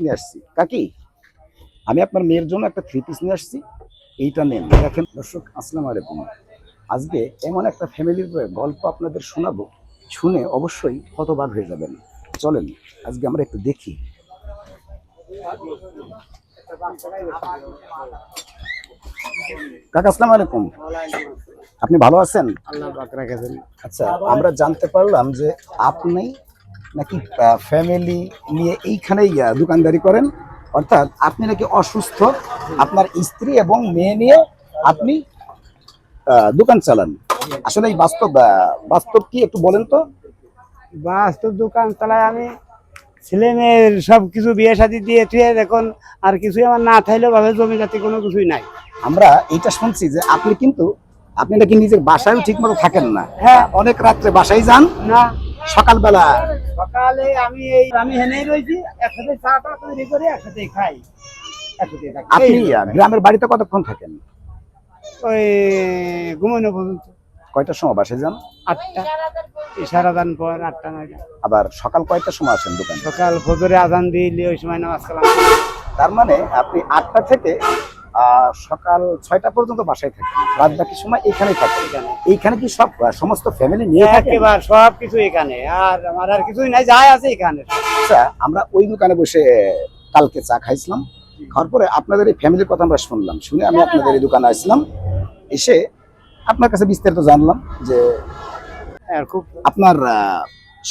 নিয়ে আসছি কাকি, আমি আপনার মেয়ের জন্য একটা থ্রি পিস নিয়ে আসছি। এইটা নেন। দেখেন দর্শক, আসসালামু আলাইকুম। আজকে এমন একটা ফ্যামিলির গল্প আপনাদের শোনাবো, শুনে অবশ্যই হতবাক হয়ে যাবেন। চলেন আজকে আমরা একটু দেখি। কাকা আসসালামু আলাইকুম, আপনি ভালো আছেন? আল্লাহ পাক রেখেছেন। আচ্ছা, আমরা জানতে পারলাম যে আপনি নাকি ফ্যামিলি নিয়ে এইখানেই দোকানদারি করেন, অর্থাৎ আপনি নাকি অসুস্থ, আপনার স্ত্রী এবং মেয়ে নিয়ে আপনি দোকান চালান। আসলে এই বাস্তব কি একটু বলেন তো? বাস্তব দোকান চালায় আমি, ছেলে মেয়ের সব কিছু বিয়ে শাদী দিয়ে থুয়ে এখন আর কিছুই আমার না থাইলেও ভাবে জমি জাতি কোনো কিছুই নাই। আমরা এইটা শুনছি যে আপনি নাকি নিজের বাসায়ও ঠিক মতো থাকেন না। হ্যাঁ। অনেক রাত্রে বাসায় যান, না, সকালবেলা সকালে আমি হেনেই রয়েছি, একসাথে চাটা তৈরি করে একসাথে খাই, একসাথে থাকি। আপনি গ্রামের বাড়িতে কতক্ষণ থাকেন? ওই ঘুমানো পর্যন্ত। কয়টার সময় বাসায় যান? 8টা, ইশারা দান পর 8টা 9টা। আবার সকাল কয়টার সময় আসেন দোকানে? সকাল ফজরে আজান দিলে ওই সময় নামাজ কালাম। তার মানে আপনি 8টা থেকে সকাল 6টা পর্যন্ত বাসায় থাকেন, রাত বাকি সময় এখানেই থাকেন। এইখানে কি সব সমস্ত ফ্যামিলি নিয়ে থাকেন? একেবারে সব কিছু এখানে, আর আমার আর কিছুই নাই, যাই আছে এখানে। আচ্ছা, আমরা ওই দোকানে বসে কালকে চা খাইছিলাম, খাওয়ার পরে আপনাদের এই ফ্যামিলির কথা আমরা শুনলাম, শুনে আমি আপনাদের এই দোকানে আসলাম, এসে আপনার কাছে বিস্তারিত জানলাম যে আর খুব আপনার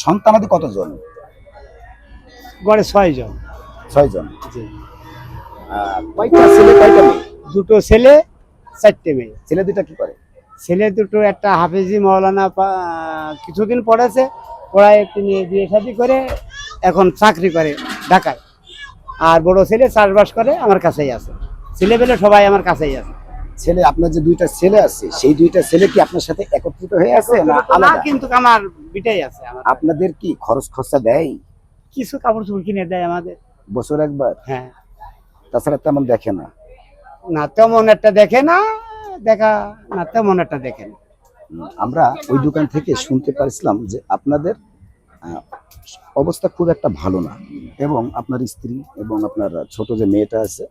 সন্তানাদি কতজন? গড়ে 6 জন। 6 জন। জি। কয়টা ছেলে কয়টা মেয়ে? 2টো ছেলে 4টে মেয়ে। ছেলে দুইটা কি করে? ছেলে দুটো একটা হাফেজি মৌলানা কিছুদিন পড়েছে, পড়ায় তিনি বিয়ে শাদী করে এখন চাকরি করে ঢাকায়। আর বড় ছেলে চাষবাস করে, আমার কাছেই আছে। ছেলে পেলে সবাই আমার কাছেই আছে। ছেলে, আপনার যে দুইটা ছেলে আছে, সেই দুইটা ছেলে কি আপনার সাথে একত্রিত হয়ে আছে না না, আলাদা? কিন্তু আমার বিটাই আছে। আমার আপনাদের কি খরচ খরচা দেয়? কিছু কাপড় চোপড় কিনে দেয় আমাদের। বছর একবার? হ্যাঁ। তাছাড়া তেমন দেখে না? না তেমন একটা দেখে না, না তেমন একটা দেখে না। আমরা ওই দোকান থেকে শুনতে পারছিলাম যে আপনাদের আহ, অবস্থা খুব একটা ভালো না, এবং আপনার স্ত্রী এবং আপনার ছোট যে মেয়েটা আছে,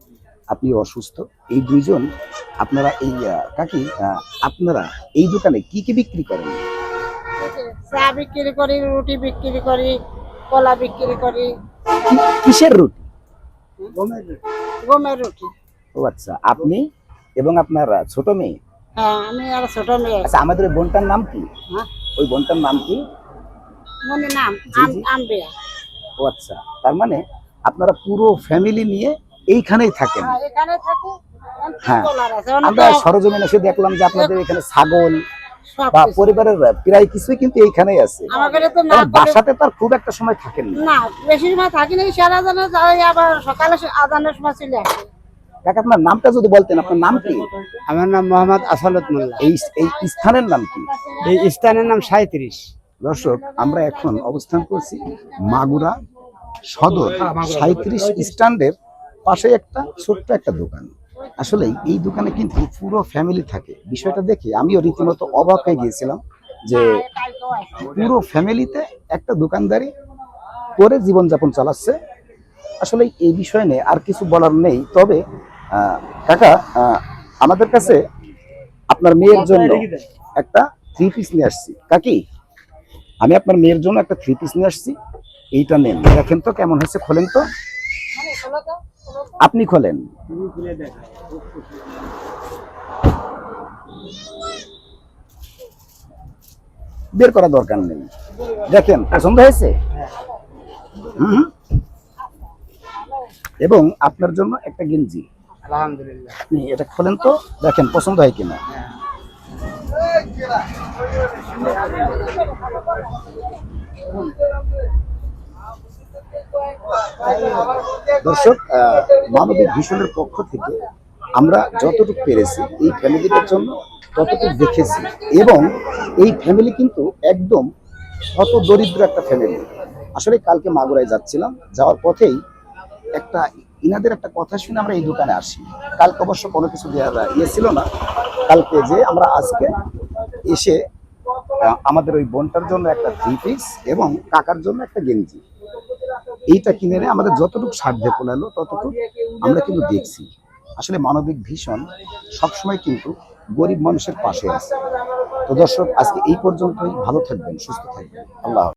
আপনি অসুস্থ, এই দুইজন। আপনারা এই কাকি, আপনারা এই দোকানে কি কি বিক্রি করেন? চা বিক্রি করি, রুটি বিক্রি করি, কলা বিক্রি করি, কিসের রুটি? গমের রুটি। ও আচ্ছা, আপনি এবং আপনার ছোট মেয়ে? হ্যাঁ, আমি আর ছোট মেয়ে। আচ্ছা, আমাদের ওই বোনটার নাম কি? হ্যাঁ, ওই বোনটার নাম কি? মনে নাম জি, জি। আম্বিয়া। ও আচ্ছা, তার মানে আপনারা পুরো ফ্যামিলি নিয়ে এইখানেই থাকেন? হ্যাঁ, এখানে থাকি। হ্যাঁ, কলার আছে, আমরা সরজমিনে এসে দেখলাম যে আপনাদের এখানে ছাগল সব বা কিছু। পরিবারের প্রায় কিছুই কিন্তু এইখানেই আছে। আমাদের তো না কারণ বাসাতে তার খুব একটা সময় থাকেন না। না, বেশি সময় থাকি না, সারা জানে যাই, আবার সকালে আজানের সময় চলে আসে। কাকা, আপনার নামটা যদি বলতেন, আপনার নাম কি? আমার নাম মোহাম্মদ আসাদুল্লাহ মোল্লা। এই এই স্থানের নাম কি? এই স্থানের নাম 37। দর্শক, আমরা এখন অবস্থান করছি মাগুরা সদর 37 স্ট্যান্ডের পাশে একটা ছোট্ট একটা দোকান। আসলে এই দোকানে কিন্তু পুরো ফ্যামিলি থাকে। বিষয়টা দেখে আমিও রীতিমতো অবাক হয়ে গিয়েছিলাম যে পুরো ফ্যামিলিতে একটা দোকানদারি করে জীবনযাপন চালাচ্ছে। আসলে এই বিষয় নিয়ে আর কিছু বলার নেই, তবে কাকা, আমাদের কাছে আপনার মেয়ের জন্য একটা থ্রি পিস নিয়ে আসছি। কাকি, আমি আপনার মেয়ের জন্য একটা থ্রি পিস নিয়ে আসছি। এইটা নেন, দেখেন তো কেমন হয়েছে, খোলেন তো। আপনি খোলেন। বের করা দরকার নেই, দেখেন পছন্দ হয়েছে। হুম। এবং আপনার জন্য একটা গেঞ্জি। আলহামদুলিল্লাহ। আপনি এটা খোলেন তো, দেখেন পছন্দ হয় কিনা। দর্শক, মানবিক ভিশনের পক্ষ থেকে আমরা যতটুকু পেরেছি এই ফ্যামিলিটার জন্য ততটুকু দেখেছি, এবং এই ফ্যামিলি কিন্তু একদম শত দরিদ্র একটা ফ্যামিলি। আসলে কালকে মাগুরায় যাচ্ছিলাম, যাওয়ার পথেই একটা ইনাদের একটা কথা শুনে আমরা এই দোকানে আসি। কালকে অবশ্য কোনো কিছু দেওয়ার ছিল না, কালকে যে আমরা আজকে এসে আমাদের ওই বোনটার জন্য একটা থ্রি পিস এবং কাকার জন্য একটা গেঞ্জি এইটা কিনে এনে আমাদের যতটুকু সাধ্যে কোলালো ততটুকু আমরা কিন্তু দেখছি। আসলে মানবিক ভীষণ সবসময় কিন্তু গরিব মানুষের পাশে আছে। তো দর্শক, আজকে এই পর্যন্তই। ভালো থাকবেন, সুস্থ থাকবেন। আল্লাহ হাফেজ।